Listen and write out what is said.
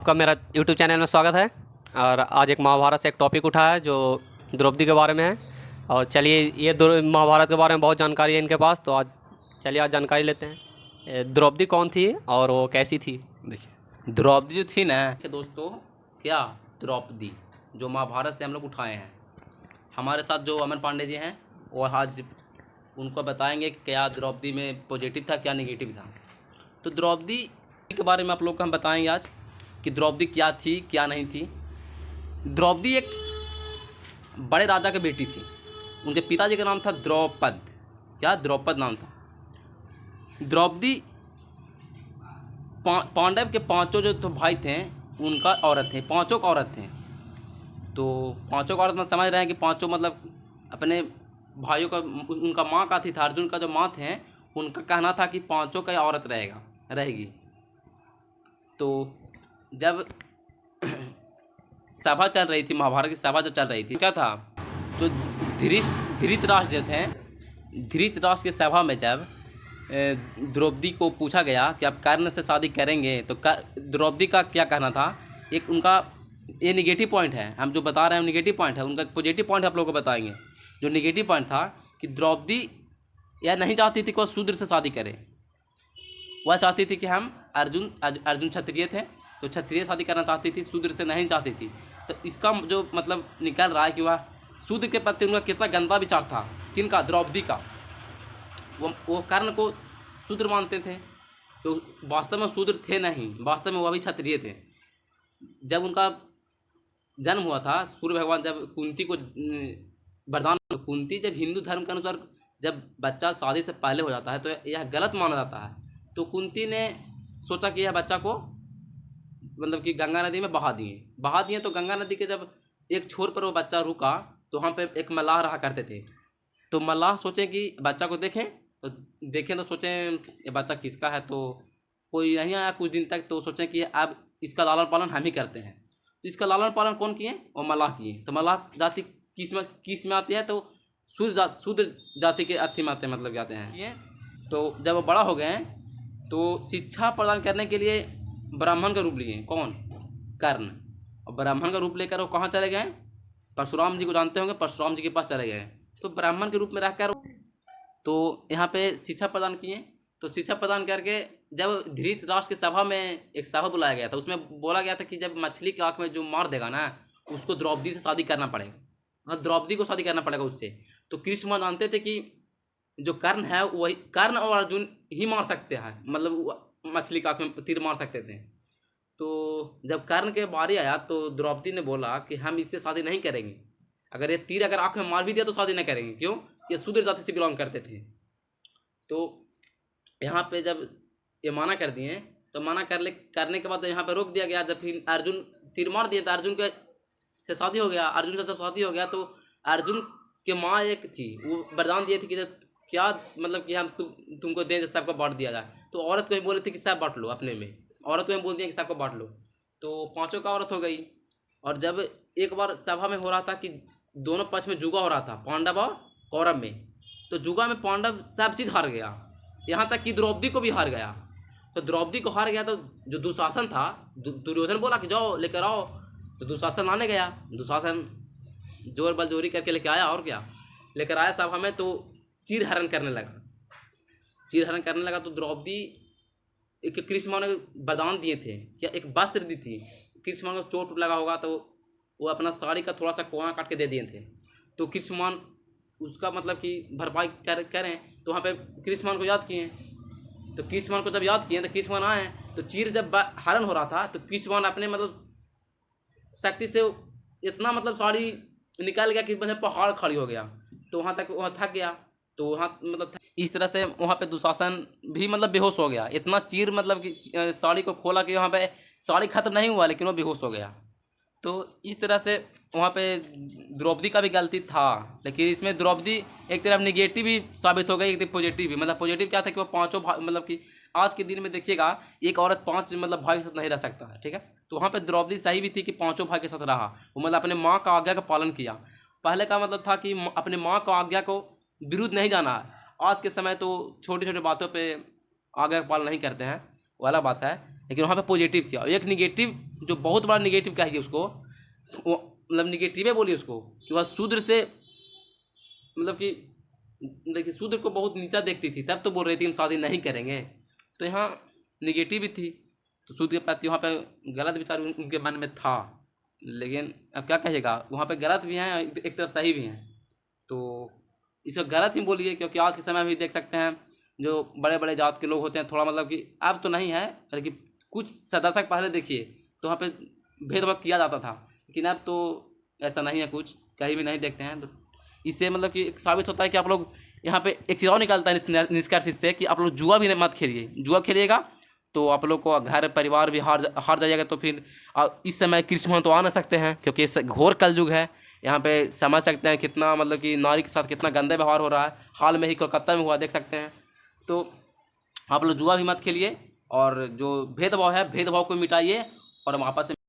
आपका मेरा YouTube channel में स्वागत है। और आज एक महाभारत से एक टॉपिक उठा है जो द्रौपदी के बारे में है। और चलिए ये महाभारत के बारे में बहुत जानकारी है इनके पास, तो आज चलिए आज जानकारी लेते हैं। द्रौपदी कौन थी और वो कैसी थी? देखिए, द्रौपदी जो थी ना कि दोस्तों, क्या द्रौपदी जो महाभारत से हम लोग उठाए हैं, हमारे साथ जो अमन पांडे जी हैं वो आज उनको बताएंगे कि क्या द्रौपदी में पॉजिटिव था क्या नेगेटिव था। तो द्रौपदी के बारे में आप लोग को हम बताएंगे आज कि द्रौपदी क्या थी क्या नहीं थी। द्रौपदी एक बड़े राजा की बेटी थी। उनके पिताजी का नाम था द्रौपद। क्या द्रौपद नाम था। द्रौपदी पांडव के पांचों जो तो भाई थे उनका औरत थे, पांचों का औरत थे। तो पांचों का औरत में समझ रहे हैं कि पांचों मतलब अपने भाइयों का, उनका माँ का थी था, अर्जुन का जो माँ थे उनका कहना था कि पांचों का औरत रहेगी। तो जब सभा चल रही थी, महाभारत की सभा जब चल रही थी, क्या था, जो धृतराष्ट्र जो थे, धृतराष्ट्र की सभा में जब द्रौपदी को पूछा गया कि आप कर्ण से शादी करेंगे, तो द्रौपदी का क्या कहना था। एक उनका ये निगेटिव पॉइंट है, हम जो बता रहे हैं निगेटिव पॉइंट है, उनका पॉजिटिव पॉइंट आप लोगों को बताएंगे। जो निगेटिव पॉइंट था कि द्रौपदी यह नहीं चाहती थी कि वह शूद्र से शादी करे। वह चाहती थी कि हम अर्जुन क्षत्रिय थे तो क्षत्रिय शादी करना चाहती थी, शूद्र से नहीं चाहती थी। तो इसका जो मतलब निकल रहा है कि वह शूद्र के प्रति उनका कितना गंदा विचार था। किनका? द्रौपदी का। वो कर्ण को शूद्र मानते थे, तो वास्तव में शूद्र थे नहीं, वास्तव में वह भी क्षत्रिय थे। जब उनका जन्म हुआ था, सूर्य भगवान जब कुंती को वरदान, कुंती जब हिंदू धर्म के अनुसार जब बच्चा शादी से पहले हो जाता है तो यह गलत माना जाता है। तो कुंती ने सोचा कि यह बच्चा को मतलब कि गंगा नदी में बहा दिए। तो गंगा नदी के जब एक छोर पर वो बच्चा रुका तो वहाँ पे एक मल्लाह रहा करते थे। तो मल्लाह सोचे कि बच्चा को देखें तो सोचें ये बच्चा किसका है। तो कोई नहीं आया कुछ दिन तक, तो सोचें कि अब इसका लालन पालन हम ही करते हैं। तो इसका लालन पालन कौन किए? वो मल्लाह किए। तो मल्लाह जाति किस में आती है? तो शूद्र जाति के अर्थी में आते हैं, मतलब जाते हैं। तो जब वो बड़ा हो गए तो शिक्षा प्रदान करने के लिए ब्राह्मण का रूप लिए। कौन? कर्ण। और ब्राह्मण का रूप लेकर वो कहाँ चले गए? परशुराम जी को जानते होंगे, परशुराम जी के पास चले गए। तो ब्राह्मण के रूप में रहकर तो यहाँ पे शिक्षा प्रदान किए। तो शिक्षा प्रदान करके जब धृतराष्ट्र की सभा में एक सभा बुलाया गया था, उसमें बोला गया था कि जब मछली की आँख में जो मार देगा ना, उसको द्रौपदी से शादी करना पड़ेगा, द्रौपदी को शादी करना पड़ेगा उससे। तो कृष्ण जानते थे कि जो कर्ण है वही कर्ण और अर्जुन ही मार सकते हैं, मतलब मछली का आँख में तीर मार सकते थे। तो जब कर्ण के बारी आया तो द्रौपदी ने बोला कि हम इससे शादी नहीं करेंगे। अगर ये तीर अगर आँख में मार भी दिया तो शादी नहीं करेंगे। क्यों? ये शूद्र जाति से बिलोंग करते थे। तो यहाँ पे जब ये माना कर दिए तो माना करने के बाद यहाँ पे रोक दिया गया। जब फिर अर्जुन तीर मार दिए तो अर्जुन के से शादी हो गया। अर्जुन से जब शादी हो गया तो अर्जुन के माँ एक थी, वो वरदान दिए थे कि जब क्या मतलब कि हम तुमको दें सबको बांट दिया जाए। तो औरत को ही बोले थे कि सब बांट लो अपने में, औरत को ही बोल दिया कि सबको बांट लो। तो पांचों का औरत हो गई। और जब एक बार सभा में हो रहा था कि दोनों पक्ष में जुगा हो रहा था, पांडव और कौरव में, तो जुगा में पांडव सब चीज़ हार गया, यहाँ तक कि द्रौपदी को भी हार गया। तो द्रौपदी को हार गया तो जो दुशासन था, दुर्योधन बोला कि जाओ लेकर आओ। तो दुशासन लाने गया, दुशासन जोर बलजोरी करके लेकर आया। और क्या लेकर आया सभा में, तो चीर हरण करने लगा। तो द्रौपदी एक कृष्ण ने वरदान दिए थे, क्या एक वस्त्र दी थी। कृष्ण को चोट लगा होगा तो वो अपना साड़ी का थोड़ा सा कोना काट के दे दिए थे। तो कृष्ण उसका मतलब कि भरपाई करें तो वहाँ पे कृष्ण को याद किए। तो कृष्ण को जब याद किए तो कृष्ण आए। तो चीर जब हरण हो रहा था तो कृष्ण अपने मतलब शक्ति से इतना मतलब साड़ी निकाल गया कि पहाड़ खड़ी हो गया। तो वहाँ तक वहाँ थक गया। तो वहाँ मतलब इस तरह से वहाँ पे दुशासन भी मतलब बेहोश हो गया। इतना चीर मतलब कि साड़ी को खोला कि वहाँ पे साड़ी खत्म नहीं हुआ लेकिन वो बेहोश हो गया। तो इस तरह से वहाँ पे द्रौपदी का भी गलती था, लेकिन इसमें द्रौपदी एक तरफ निगेटिव भी साबित हो गई, एक तरफ पॉजिटिव भी। मतलब पॉजिटिव क्या था कि वो पांचों मतलब कि आज के दिन में देखिएगा एक औरत 5 मतलब भाई के साथ नहीं रह सकता है, ठीक है। तो वहाँ पे द्रौपदी सही भी थी कि 5 भाई के साथ रहा। वो मतलब अपने माँ का आज्ञा का पालन किया। पहले का मतलब था कि अपने माँ का आज्ञा को विरुद्ध नहीं जाना है। आज के समय तो छोटी छोटी बातों पर आज्ञा का पालन नहीं करते हैं, वो अलग बात है। लेकिन वहाँ पे पॉजिटिव थी। और एक निगेटिव, जो बहुत बड़ा निगेटिव कहिए उसको, वो मतलब निगेटिव है बोलिए उसको, कि वह शूद्र से मतलब कि देखिए शूद्र को बहुत नीचा देखती थी, तब तो बोल रही थी हम शादी नहीं करेंगे। तो यहाँ निगेटिव भी थी, तो शूद्र के प्रति वहाँ पे गलत विचार उनके मन में था। लेकिन अब क्या कहिएगा, वहाँ पे गलत भी हैं एक तरफ सही भी हैं, तो इसको गलत ही बोलिए, क्योंकि आज के समय में भी देख सकते हैं जो बड़े बड़े जात के लोग होते हैं, थोड़ा मतलब कि अब तो नहीं है, लेकिन कुछ दशक पहले देखिए तो वहाँ पे भेदभाव किया जाता था, लेकिन अब तो ऐसा नहीं है, कुछ कहीं भी नहीं देखते हैं। तो इससे मतलब कि साबित होता है कि आप लोग यहाँ पे एक चीज़ और निकालता है निष्कर्ष इससे, कि आप लोग जुआ भी मत खेलिए। जुआ खेलिएगा तो आप लोग को घर परिवार भी हार जाइएगा, तो फिर इस समय कृष्ण तो आ ना सकते हैं, क्योंकि इस घोर कलयुग है। यहाँ पे समझ सकते हैं कितना मतलब कि नारी के साथ कितना गंदे व्यवहार हो रहा है, हाल में ही कोलकाता में हुआ, देख सकते हैं। तो आप लोग जुआ भी मत खेलिए, और जो भेदभाव है भेदभाव को मिटाइए, और हम आपस में